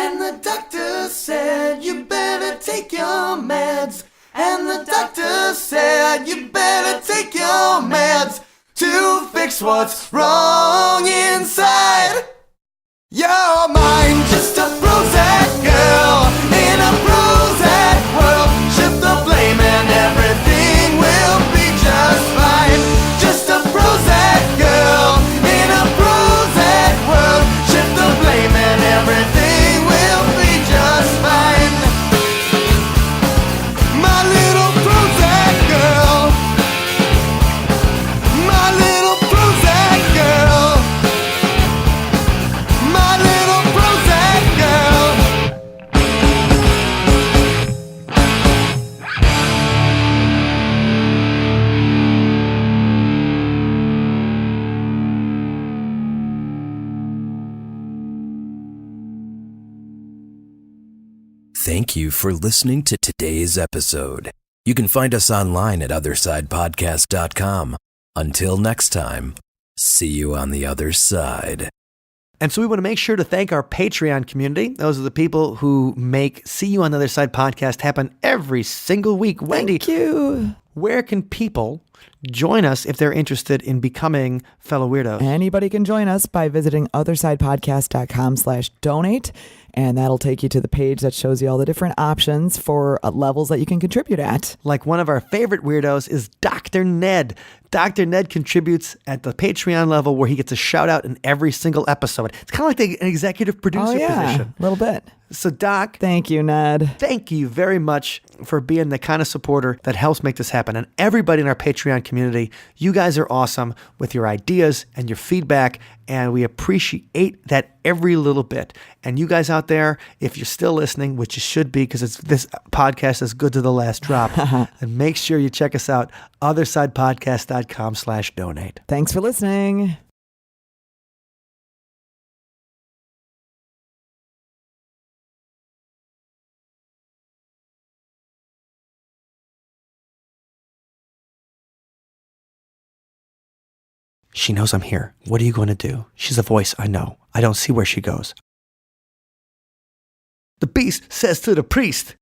And the doctor said, you better take your meds. And the doctor said, you better take your meds to fix what's wrong inside. Your mind just a Prozac girl in a Prozac world. Shift the blame and everything will be just fine. Just a Prozac girl in a Prozac world. Shift the blame and everything will be just fine. My little Prozac girl. My little Prozac girl. My little Prozac girl. Thank you for listening to today's episode. You can find us online at othersidepodcast.com. Until next time, see you on the other side. And so we want to make sure to thank our Patreon community. Those are the people who make See You on the Other Side podcast happen every single week. Wendy, Thank you. where can people join us if they're interested in becoming fellow weirdos? Anybody can join us by visiting othersidepodcast.com/donate. And that'll take you to the page that shows you all the different options for levels that you can contribute at. Like one of our favorite weirdos is Dr. Ned. Dr. Ned contributes at the Patreon level where he gets a shout out in every single episode. It's kind of like an executive producer position. A little bit. So Doc, Thank you, Ned. thank you very much for being the kind of supporter that helps make this happen. And everybody in our Patreon community, you guys are awesome with your ideas and your feedback. And we appreciate that every little bit. And you guys out there, if you're still listening, which you should be because this podcast is good to the last drop, and make sure you check us out, othersidepodcast.com/donate. Thanks for listening. She knows I'm here. What are you going to do? She's a voice, I know. I don't see where she goes. The beast says to the priest,